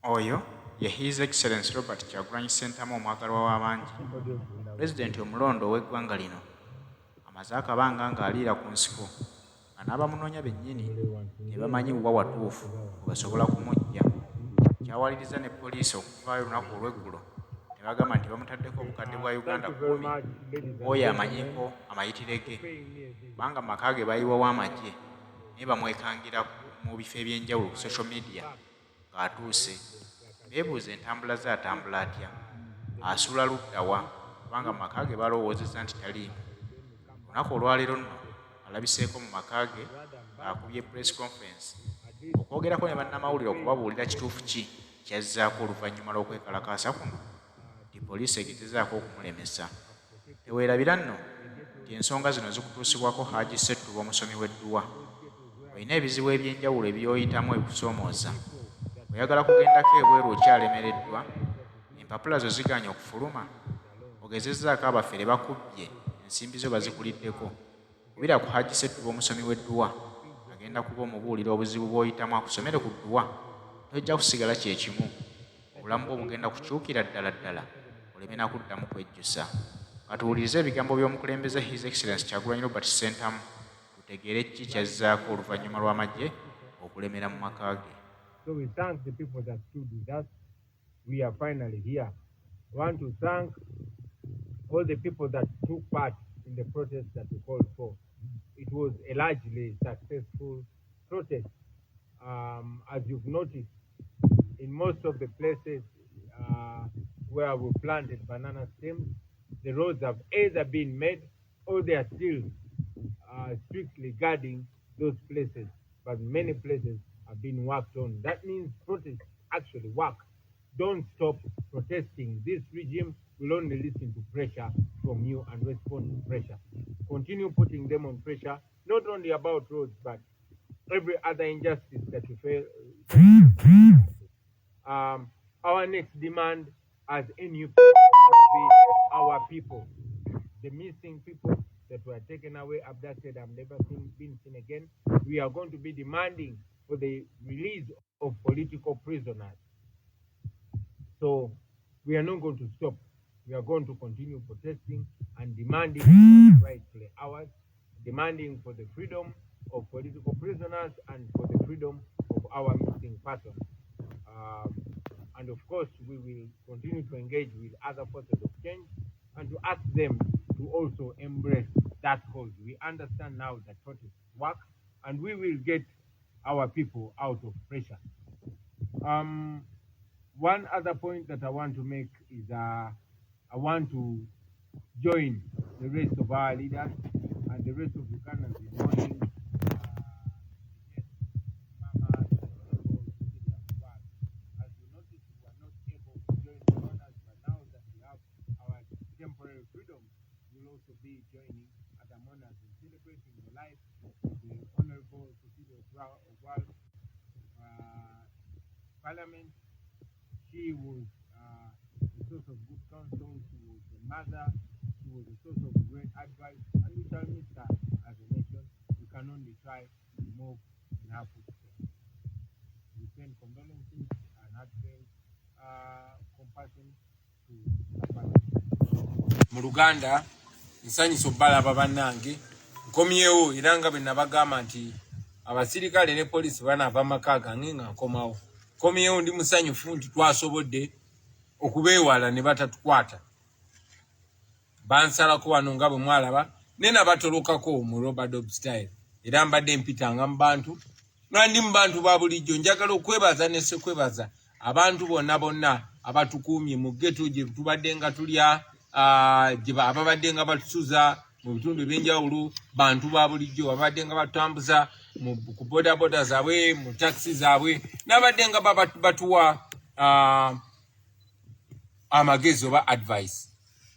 Oyo ye His Excellency Robert Kyagulanyi Ssentamu omwagalwa w'abangi, Pulezidenti omulondo ow'eggwanga lino, amaze akabanga ng'aliira ku nsiko nga n'abamunoonya bennyini tebamanyi buba watuufu bwe basobola kumujja. Kyawaliriza ne poliisi okuvaayo olunaku olw'eggulo ne bagamba nti bamutaddeko obukadde bwa Uganda 10 oyo amanyiiko amayitire ge, kubanga mu maka ge bayiwawo amagye naye bamwekangira mu bifo eby'enjawulo ku social media ng'atuuse. Beebuuza entambula ze atambula atya, asula ludda wa, kubanga mu maka ge balowoozezza nti taliimu. Olunaku olwaleero nno alabiseeko mu maka ge ng'akubye press conference okwogerako ne bannamawulire okubabuulira kituufu ki kyazzaako oluvannyuma lw'okwekalakaasa kuno nti poliisi egezezaako okumulemesa. Teweerabira nno nti ensonga zino zikutuusibwako Hajji Ssettuba omusomi w'edduwa. Olina ebizibu eby'enjawulo ebyoyitamu ebikusoomooza, oyagala kugendako ebweru okyalemereddwa, empapula zo ziganya okufuluma, ogezezzaako abafere bakubbye ensimbi zo bazikuliddeko, kubira ku Hajji Ssettuba omusomi w'edduwa agenda kuba omubuulira obuzibu bw'oyitamu akusomere ku dduwa. Tojja kusigala kye kimu, obulamu bwo bugenda kukyukira ddala ddala oleme na kuddamu kwejjusa. Katuwulirize ebigambo by'omukulembeze His Excellency Kyagulanyi Robert Ssentamu tutegeere ki kyazzaako oluvannyuma lw'amagye okulemera mu maka ge. So we thank the people that stood with us. We are finally here. I want to thank all the people that took part in the protest that we called for. It was a largely successful protest. As you've noticed, in most of the places where we planted banana stems, the roads have either been made or they are still strictly guarding those places. But many places have been worked on. That means protests actually work. Don't stop protesting. This regime will only listen to pressure from you and respond to pressure. Continue putting them on pressure, not only about roads, but every other injustice that you fail. Our next demand as NUP will be our people. The missing people that were taken away, abducted, have never been seen again. We are going to be demanding for the release of political prisoners. So we are not going to stop. We are going to continue protesting and demanding rightfully ours, demanding for the freedom of political prisoners and for the freedom of our missing persons. And of course, we will continue to engage with other forces of change and to ask them to also embrace that cause. We understand now that protests work, and we will get our people out of pressure. One other point that I want to make is I want to join the rest of our leaders and the rest of Ugandans in mourning as you notice, we were not able to join the mourners, but now that we have our temporary freedom, we'll also be joining other mourners in celebrating the life of the Honorable Cecilia Ogwal, Parliament. She was a source of good counsel, she was a mother, she was a source of great advice, and we shall miss her as a nation. We can only try to move in her footsteps. We send condolences and heartfelt compassion to her family. Mu Luganda, nsanyisa obbalaba bannange, nkomyewo era nga bwe nabagamba nti abasirikale ne poliisi banaava amaka gange nga nkomawo. Komyewo ndi musanyufu nti twasobodde okubeewala ne batatukwata. Bansalako wano nga bwe mwalaba, ne nabatolokako mu Robert style. Era mbadde mpitanga mu bantu. Nandi mu bantu ba bulijjo, njagala okwebaza ne sekwebaza abantu bonna abatukuumye mu ghetto gye tubadde nga tulya, ababadde nga batusuza mu bitundu eby'enjawulo, bantu ba bulijjo ababadde nga batambuza ku bodaboda zaabwe, mu taxi zaabwe, n'abadde nga batuwa amagezi oba advice.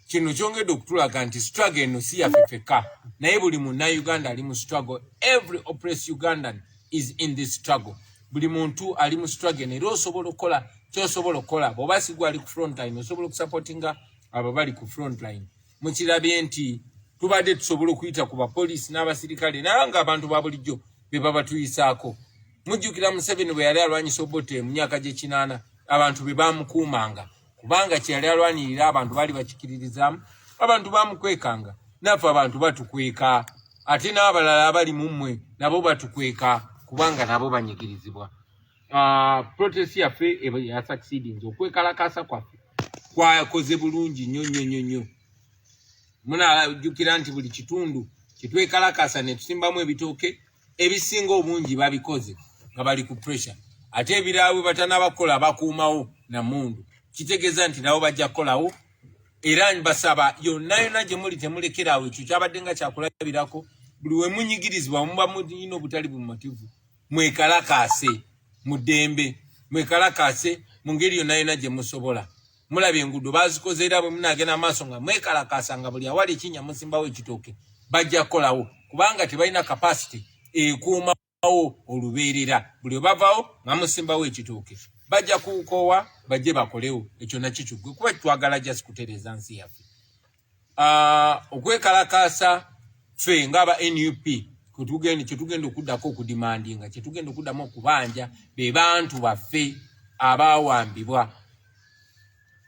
Kino kyongedde okutulaga nti struggle eno si yaffe ffekka, naye buli munnayuganda ali mu struggle. Every oppressed Ugandan is in this struggle. Buli muntu ali mu struggle, era osobola okukola ky'osobola okukola. Bw'oba sigwa ali ku front line, osobola okusupportinga abo bali ku front line. Mukirabye nti tubadde tusobola okuyita ku bapoliisi n'abasirikale naye nga abantu ba bulijjo be baba tuyisaako. Mujjukira Museveni bwe yali alwanyisa Obote mu myaka gy'ekinaana, abantu be bamukuumanga kubanga kyali alwanirira abantu bali bakikiririzamu abantu bamukwekanga nafe abantu batukweka ate n'abalala abali mu mmwe nabo batukweka kubanga nabo banyigirizibwa. Protest yaffe ya succeeding okwekalakasa kwaffe kwakoze bulungi nnyo. Munajjukira nti buli kitundu kitwekalakasa ne tusimbamu ebitooke ebisinga obungi babikoze nga bali ku pressure ate ebiraawe batanabakola bakuumawo na mundu kitegeeza nti nabo bajja kukolawo era basaba yonna gye muli temulekerawo ekyo kyabadde nga kyakulabirako buli we munyigirizibwa muba mulina obutali bumativu mwekalakase mu ddembe mwekalakase mu ngeri yonna gye musobola. Mulabye enguudo bazikoze era bwe munagenda maaso nga mwekalakasa nga buli awali ekinnya musimbawo ekitooke bajja kukolawo kubanga tebalina capacity ekuumawo olubeerera buli we bavaawo nga musimbawo ekitooke bajja kukoowa bajje bakolewo ekyo nakyo kiggwe kuba twagala just kutereeza nsi yaffe. Okwekalakasa ffe ng'aba NUP kyetugenda okuddako okudimandinga kyetugenda okuddamu okubanja be bantu baffe abaawambibwa.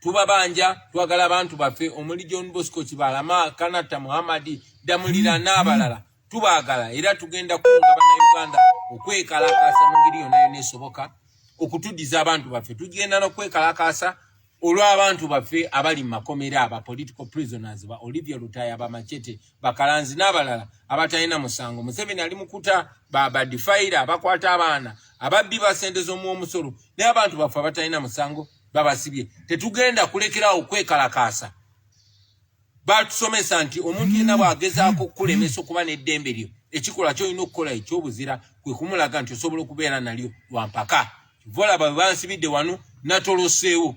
Tubabanja twagala abantu baffe omuli John Bosco Kibalama, Kanata Muhammadi, Damulira n'abalala tubaagala era tugenda kunga bannayuganda okwekalakasa mu ngeri yonna esoboka okutuddiza abantu baffe. Tugenda n'okwekalakasa olw'abantu baffe abali mu makomera aba political prisoners ba Olivia Lutaya ba Machete bakalanzi n'abalala abatalina musango. Museveni ali mukuta badifayira abakwata abaana ababbi basente z'omusolo n'abantu baffe abatalina musango babasibye. Tetugenda kulekerawo okwekalakasa. Batusomesa nti omuntu yenna bw'agezaako kulemesa okuba n'eddembe lyo ekikola ky'olina okukola ekyobuzira kwe kumulaga nti osobola okubeera nalyo lwampaka. Volaba bansibidde wano natoloseewo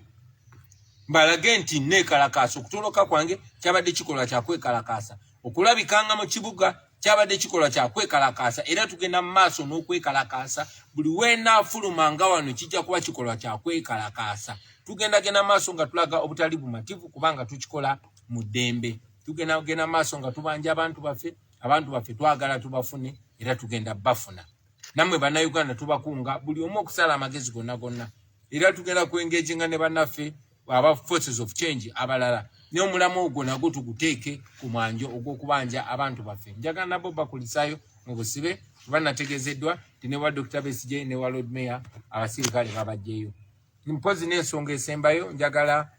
mbalage nti neekalakasa. Okutoloka kwange kyabadde kikolwa kya kwekalakasa. Okulabikanga mu kibuga kyabadde kikolwa kya kwekalakasa era tugenda mu maaso n'okwekalakasa. Buli weenaafulumanga wano kijja kuba kikolwa kya kwekalakasa. Tugenda maaso nga tulaga obutali bumativu kubanga tukikola mu ddembe. Tugenda maaso nga tubanja abantu baffe twagala tubafune era tugenda bafuna. Nammwe bannayuganda tubakunga buli omu okusala amagezi gonna era tugenda kwengejinga ne bannaffe aba forces of change abalala n'omulamu ogwo nagwo tuguteeke ku mwanjo ogw'okubanja abantu baffe. Njagala nabo bakulisaayo mu busibe banategezeddwa nti ne wa Dr. Besigye ne wa Lord Mayor abasirikale babajjeyo. Mpozi n'ensonga esembayo njagala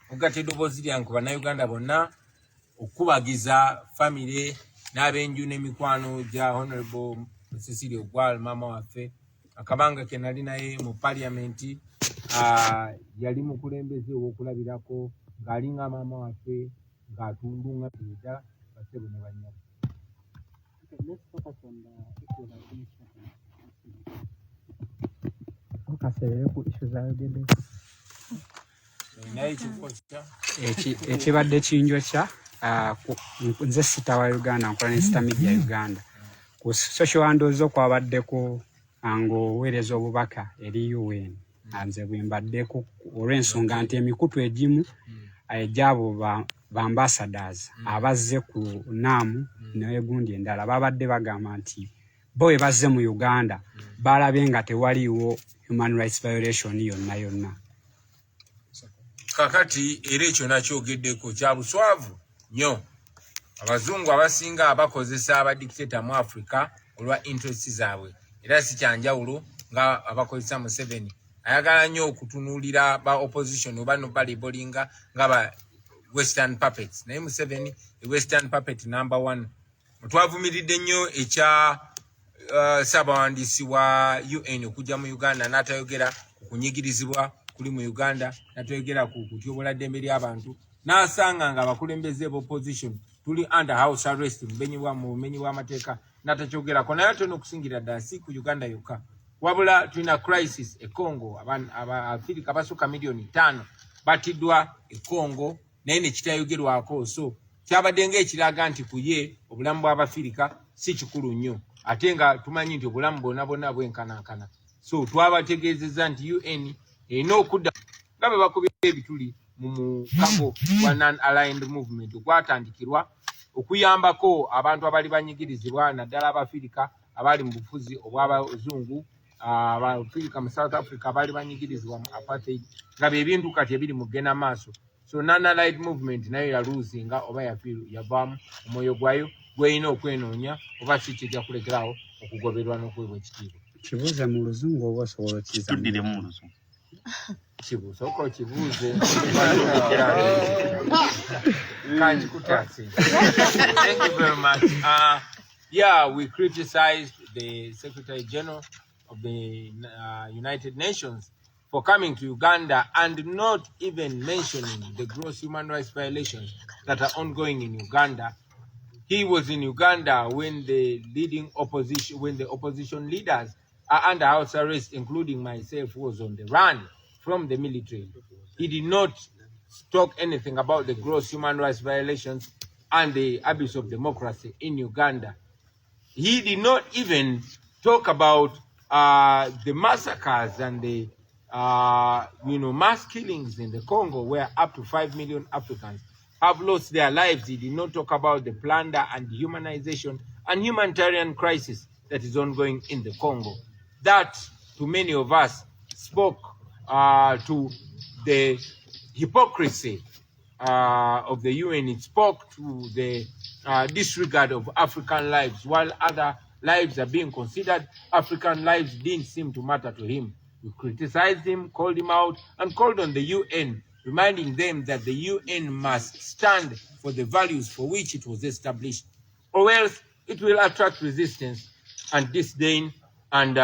okugatta eddoboozi lyange ku bannayuganda bonna okubagiza famire n'abenju n'emikwano gya Honorable Cecilia Ogwal mama waffe akabanga ke nali naye mu parliament yali mukulembeze ow'okulabirako ng'alinga maama waffe ng'atundunga ddala basebo ne bannyabo. Let's focus on the issue of administration. Ku issue za ekibadde kinjokya nze sita wa Uganda nkola ne sita media Uganda ku social handles okwabaddeko ng'oweereza obubaka eri UN nze bwe mbaddeko olw'ensonga nti emikutu egimu egy'abo ba ambassadors abazze ku NAM n'egundi endala babadde bagamba nti bo bwe bazze mu Uganda balabye nga tewaliiwo human rights violation yonna. Kakati era ekyo nakyogeddeko kya buswavu nnyo. Abazungu abasinga abakozesa abadikteta mu Africa olwa interest zaabwe era si kyanjawulo nga abakozesa Museveni ayagala nnyo okutunuulira ba opposition oba no balibolinga nga ba western puppets naye Museveni western puppet number 1. Twavumiridde nnyo ekya Ssaabawandiisi wa UN okujja mu Uganda n'atayogera ku kunyigirizibwa kuli mu Uganda n'atayogera ku kutyobola ddembe ly'abantu n'asanga nga abakulembeze b'opposition tuli under house arrest mu bumenyi bw'amateeka n'atakyogerako. Naye ate n'okusingira ddala si ku Uganda yokka wabula tulina crisis e Congo. Abafirika basukka miliyoni 5 batiddwa e Congo naye ne kitayogerwako. So kyabadde ng'ekiraga nti ku ye obulamu bw'Abafirika si kikulu nnyo ate nga tumanyi nti obulamu bonna bwenkanankana. So twabategeezezza nti UN erina okudda nga bwe bakubye ebituli mu mukago gwa non-aligned movement ogwatandikirwa okuyambako abantu abali banyigirizibwa naddala Abafirika abali mu bufuzi obw'Abazungu Abafrika mu South Africa bali banyigirizibwa mu apartheid nga bebintu kati ebiri mugenda maaso. So Nana Light Movement nayo ya losing oba yavaamu omwoyo gwayo gweyina okwenoonya oba si kijja kulekerawo okugoberwa n'okuweebwa ekitiibwa. Kibuuze mu Luzungu oba osobola okkiza Tuddire mu Luzungu. Kibuuze oko kibuuze kanji kutasi. Thank you very much. Yeah, we criticized the Secretary General of the United Nations for coming to Uganda and not even mentioning the gross human rights violations that are ongoing in Uganda. He was in Uganda when the opposition leaders are under house arrest, including myself, who was on the run from the military. He did not talk anything about the gross human rights violations and the abuse of democracy in Uganda. He did not even talk about the massacres and the mass killings in the Congo, where up to 5 million Africans have lost their lives. He did not talk about the plunder and dehumanization and humanitarian crisis that is ongoing in the Congo. That, to many of us, spoke to the hypocrisy of the UN. It spoke to the disregard of African lives. While other lives are being considered, African lives didn't seem to matter to him. We criticized him, called him out, and called on the UN, reminding them that the UN must stand for the values for which it was established, or else it will attract resistance and disdain and,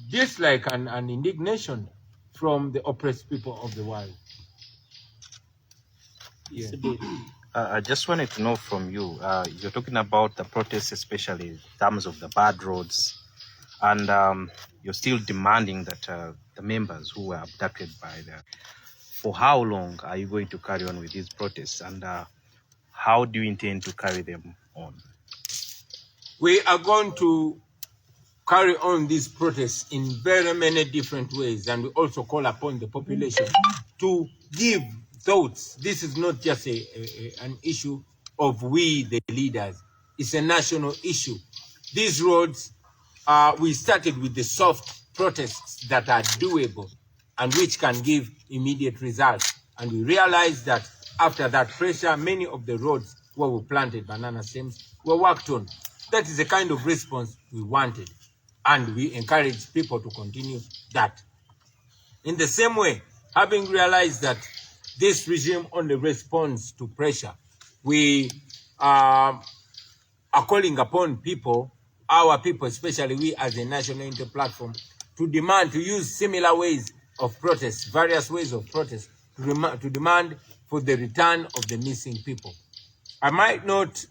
dislike and indignation from the oppressed people of the world. Yeah. I just wanted to know from you, you're talking about the protests, especially in terms of the bad roads, and you're still demanding that the members who were abducted by for how long are you going to carry on with these protests, and how do you intend to carry them on? We are going to carry on these protests in very many different ways, and we also call upon the population to give thoughts. This is not just an issue of we, the leaders. It's a national issue. These roads, we started with the soft protests that are doable and which can give immediate results. And we realized that after that pressure, many of the roads where we planted banana stems were worked on. That is the kind of response we wanted. And we encourage people to continue that. In the same way, having realized that this regime only responds to pressure, we are calling upon people, our people, especially we as a national inter-platform, to demand, to use similar ways of protest, various ways of protest, to demand for the return of the missing people. I might not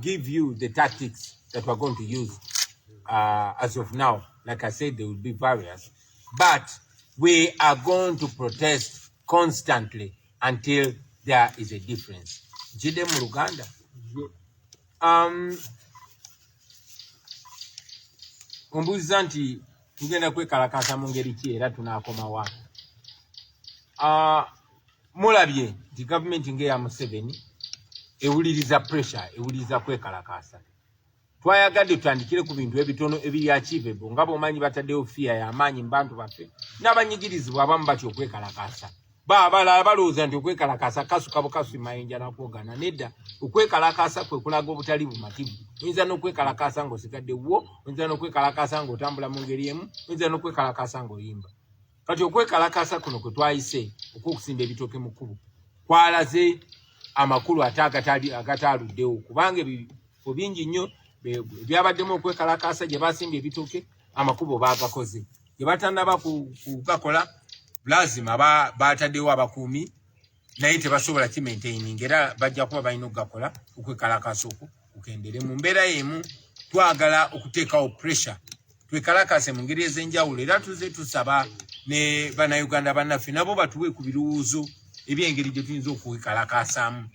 give you the tactics that we're going to use as of now. Like I said, there will be various, but we are going to protest constantly until there is a difference. Jide mu Luganda. Ombuuza nti tugenda kwekalakaasa mu ngeri ki era tunaakoma wa. Mulabye nti gavumenti ng'eya Museveni ewuliriza pressure, ewuliriza kwekalakaasa. Twayagadde tutandikire ku bintu ebitono ebiri achievable nga bw'omanyi bataddewo fiya y'amaanyi mu bantu baffe n'abanyigirizibwa abamu batyo okwekalakaasa. Balala balowooza nti okwekalakaasa kasuka bukasu mayinja n'akwogana. Nedda, okwekalakaasa kwe kulaga obutali bumativu. Oyinza n'okwekalakaasa ng'osigadde wo, oyinza n'okwekalakaasa ng'otambula mu ngeri emu, oyinza n'okwekalakaasa ng'oyimba. Kati okwekalakaasa kuno kwe twayise okw'okusimba ebitooke mu kkubo kwalaze amakulu ate agataaluddewo, kubanga ebifo bingi nnyo byabaddemu okwekalakaasa gye basimbye ebitooke amakubo baagakoze. Gye batannaba kugakola lazima bataddewo abakuumi naye tebasobola kimaintaining, era bajja kuba balina okugakola okwekalakaasa okwo kukendere. Mu mbeera y'emu twagala okuteekawo pressure twekalakaase mu ngeri ez'enjawulo, era tuze tusaba ne bannayuganda bannaffe nabo batuwe ku birowoozo eby'engeri gye tuyinza okwekalakaasaamu.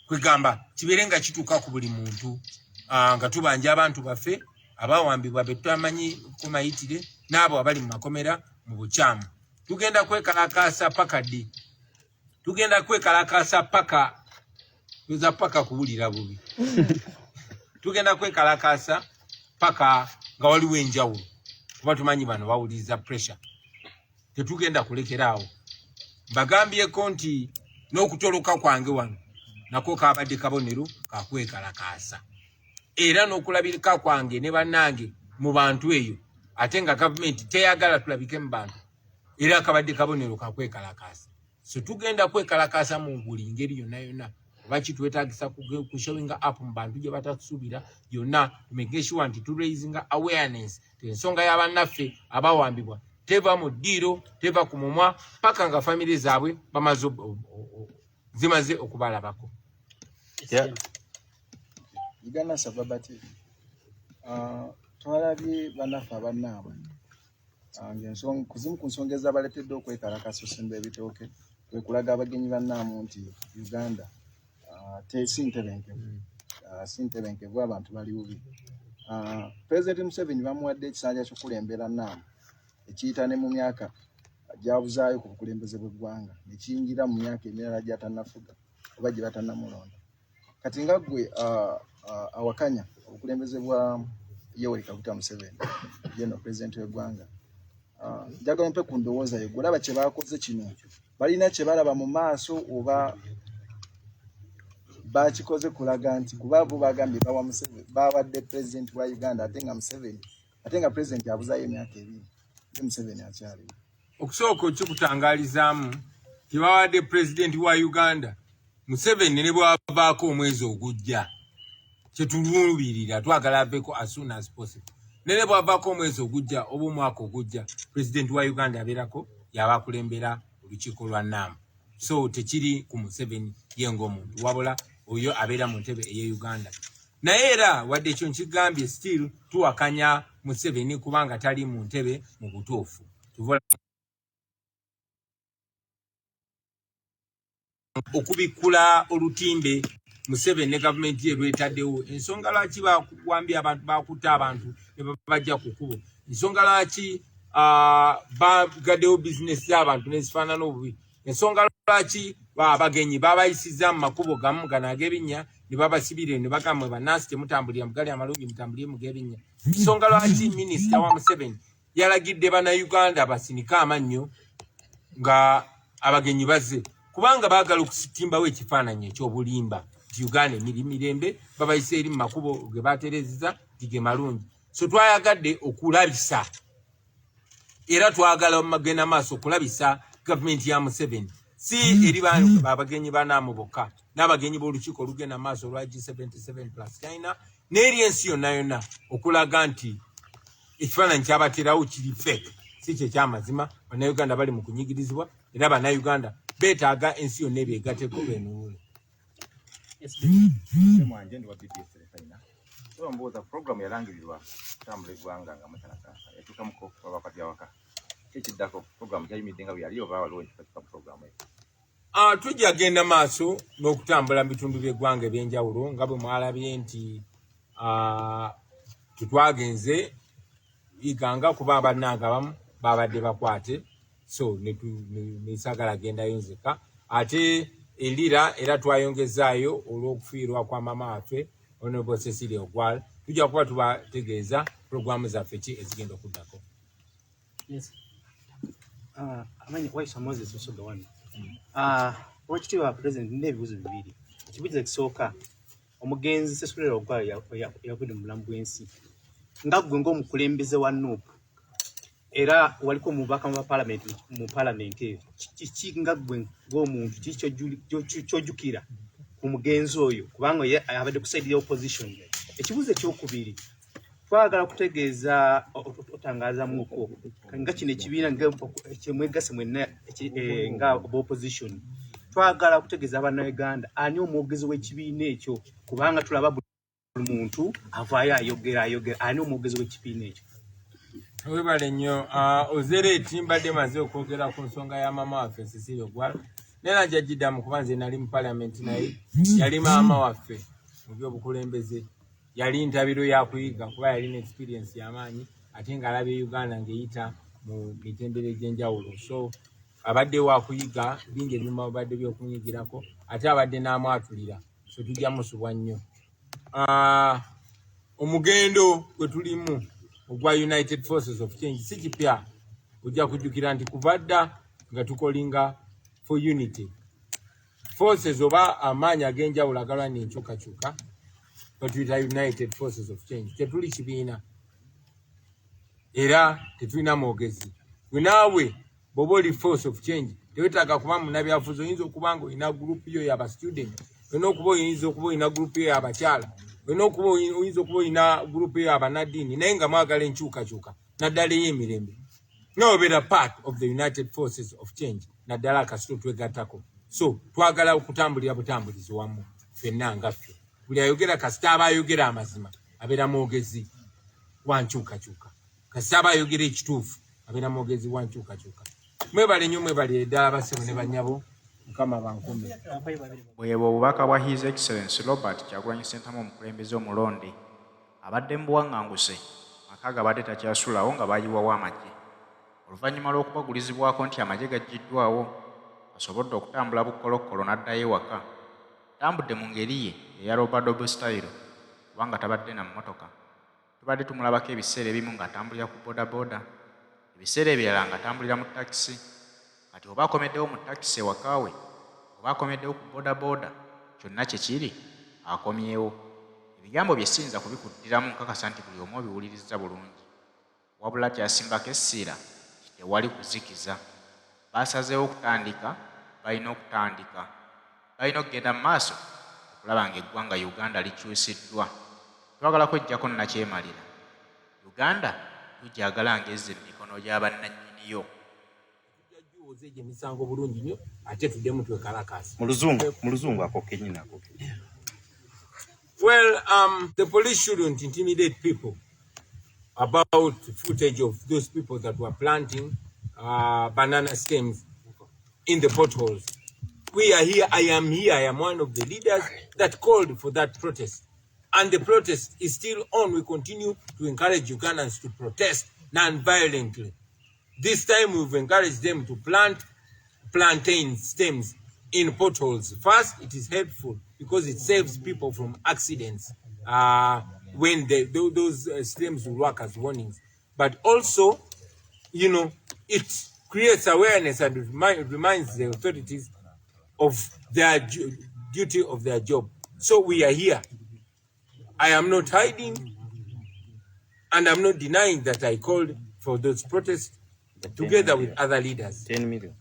Kwegamba kibeere nga kituuka ku buli muntu, nga tubanja abantu baffe abawambibwa be tutamanyi ku mayitire n'abo abali mu makomera mu bukyamu. Tugenda kwekalakaasa paka ddi? Tugenda kwekalakaasa paka kuwulira bubi. Tugenda kwekalakaasa paka nga waliwo enjawulo kuba tumanyi bano bawuliriza pressure tetugenda kulekeraawo bagambyeko nti n'okutoloka kwange wano nako kabadde kabonero kakwekalakaasa era n'okulabirika kwange ne bannange mu bantu eyo ate nga gavumenti teyagala tulabike mu bantu era kabadde kabonero kakwekalakaasa so tugenda kwekalakaasa mu buli ngeri yonna yonna oba kitwetagisa ku showing up mu bantu gye batasuubira yonna to make sure nti to raising awareness ensonga y'abannaffe abawambibwa teva mu ddiiro teva ku mumwa paka nga family zaabwe bamaze zimaze okubalabako. Uganda Sababati twalabye bannaffe abannaabwe kuzimu ku nsonga ez'abaletedde okwekalakasa osimba ebitooke kwe kulaga abagenyi bannaamu nti Uganda si ntebenkevu abantu bali bubi. President Museveni bamuwadde ekisanja ky'okulembera nnaamu ekiyita ne mu myaka gyabuzaayo ku bukulembeze bw'eggwanga ne kiyingira mu myaka emirala gy'atannafuga oba gye batannamulonda. Kati nga ggwe awakanya obukulembeze bwa Yoweri Kaguta Museveni yeno president w'eggwanga njagala mpe ku ndowooza yo olaba kye baakoze kino balina kye balaba mu maaso oba bakikoze kulaga nti kuba bo bagambye bawa Museveni bawadde president wa Uganda ate nga president abuzaayo emyaka ebiri Museveni akyali okusooka okikutangaalizaamu tibawadde president wa Uganda Museveni ne bwavaako omwezi ogujja kyetuluubirira twagala aveeko as soon as possible ne bwavaako omwezi ogujja oba omwaka ogujja president wa Uganda abeerako yaba akulembera olukiiko lwa nnaamu so tekiri ku Museveni ye ng'omuntu wabula oyo abeera mu ntebe ey'e Uganda naye era wadde ekyo nkigambye still tuwakanya Museveni kubanga tali mu ntebe mu butuufu okubikula olutimbe Museveni ne gavumenti ye lwetaddewo ensonga lwaki bakuwambye abantu bakutta abantu ne bajja ku kkubo ensonga lwaki bagaddewo bizinesi z'abantu nezifaanana obubi ensonga lwaki abagenyi babayisiza mu makubo gamu gano ag'ebinnya ne babasibire ne bagamba bannansi temutambulira mu gali amalungi mutambulire mu g'ebinnya ensonga lwaki minisita wa Museveni yalagidde bannayuganda basinike amannyo nga abagenyi bazze kubanga baagala okusitimbawo ekifaananyi ekyobulimba nti Uganda mirembe babayise eri mu makubo ge baterezeza tige malungi so twayagadde okulabisa era twagala magenda maaso okulabisa gavumenti ya Museveni si eri abagenyi banaamu bokka n'abagenyi b'olukiiko olugenda maaso olwa G77+ China n'eri ensi yonna yonna okulaga nti ekifaananyi kyabaterawo kiri fake si kye kyamazima bannayuganda bali mu kunyigirizibwa era bannayuganda beetaaga ensi yonna ebeegateko beenuule. Mwanje ndi wa BBS Telefina. So mboza program yalangirirwa kutambula eggwanga nga mutanakasa yatuuka muko abapatya waka ekiddako program gyayimidde nga byaliyo baawaliwo ekifatuka program eyo tujja genda maaso n'okutambula mu bitundu by'eggwanga eby'enjawulo nga bwe mwalabye nti tetwagenze iganga kuba bannanga abamu babadde bakwate so nesagala gendayo nzeka ate elira era twayongezaayo olw'okufiirwa kwa mama waffe Honorable Cecilia Ogwal tujja kuba tubategeeza programu zaffe ki ezigenda okuddako. Yes. Amanyi Waisa Moses Osoga wano. Wakitiibwa President n'ebibuuzo bibiri. Ekibuuzo ekisooka omugenzi Cecilia Ogwal yavudde mu bulamu bw'ensi. Nga ggwe ng'omukulembeze wa NUP era waliko omubaka mu palamenti eyo kiki nga ggwe ng'omuntu kiki kyojjukira ku mugenzi oyo kubanga abadde ku side ya opposition. Ekibuuzo ekyokubiri twagala kutegeeza otangaazamuko nga kino ekibiina kyemwegase mwenna nga opposition twagala kutegeeza Abannayuganda ani omwogezi w'ekibiina ekyo kubanga tulaba buli muntu avaayo ayogera ani omwogezi w'ekibiina ekyo. Webale nnyo Ozeret mbadde maze okwogera ku nsonga ya mama waffe Cecilia Ogwal nera jjajjiddamu kuba nze nali mu palamenti naye yali maama waffe mu by'obukulembeze yali ntabiro yakuyiga kuba yalina experience y'amaanyi ate ng'alabye Uganda ng'eyita mu mitendera egy'enjawulo so abadde wakuyiga bingi ebimu abadde by'okunyigirako ate abadde n'amwatulira so tujja musubwa nnyo. Omugendo gwe tulimu ogwa United Forces of Change si kipya ojja kujjukira nti kuvadda nga tukolinga for unity forces oba amaanyi ag'enjawulo agalwana enkyukakyuka batuyita United Forces of Change tetuli kibiina era tetulina mwogezi gwe naawe bw'oba oli force of change tewetaaga kuba munnabyabufuzi oyinza okuba nga olina gurupu yo y'aba student olina okuba oyinza okuba olina gurupu yo y'abakyala olina okuba oyinza okuba olina gurupu yo y'abanaddiini naye nga mwagala enkyukakyuka naddala ey'emirembe nobeera part of the United Forces of Change naddala akasito twegattako so twagala okutambulira butambulizi wamu ffenna ngaffe buli ayogera kasita aba ayogera amazima abeera mwogezi wa nkyukakyuka kasita aba ayogera ekituufu abeera mwogezi wa nkyukakyuka mwebale nnyo mwebale ddala basebo ne bannyabo mukama bankume bwebwo obubaka bwa His Excellency Robert Kyagulanyi Ssentamu omukulembeze omulonde abadde mu buwaŋŋanguse maka gabadde takyasulawo nga bayiwawo amagye oluvannyuma lw'okubagulizibwako nti amagye gaggiddwawo asobodde okutambula bukolokkolo n'addayo ewaka tambudde mu ngeri ye eya Robadobo style kubanga tabadde na mmotoka tubadde tumulabako ebiseera ebimu ng'atambulira ku bodaboda ebiseera ebirala ng'atambulira mu takisi kati oba akomeddewo mu takisi ewakaawe oba akomeddewo ku bodaboda kyonna kye kiri akomyewo ebigambo bye siyinza kubikuddiramu nkakasa nti buli omu obiwulirizza bulungi wabula kyasimbako essiira tewali kuzikiza basazeewo okutandika balina okutandika balina okugenda mu maaso okulaba ng'eggwanga Uganda likyusiddwa twagala kweggyako nnakyemalira Uganda tujagala ng'ezza emikono gy'abannannyiniyo tujjagiwoza egyo emisango bulungi nnyo ate tuddemu twekalakaasi mu luzungu ako kennyinako. Well, the police shouldn't intimidate people about footage of those people that were planting banana stems in the potholes. We are here, I am here, I am one of the leaders that called for that protest. And the protest is still on. We continue to encourage Ugandans to protest non-violently. This time we've encouraged them to plant plantain stems in potholes. First, it is helpful because it saves people from accidents when those stems will work as warnings. But also, you know, it creates awareness and reminds the authorities of their duty of their job. So we are here. I am not hiding, and I'm not denying that I called for those protests together with other leaders. 10 million.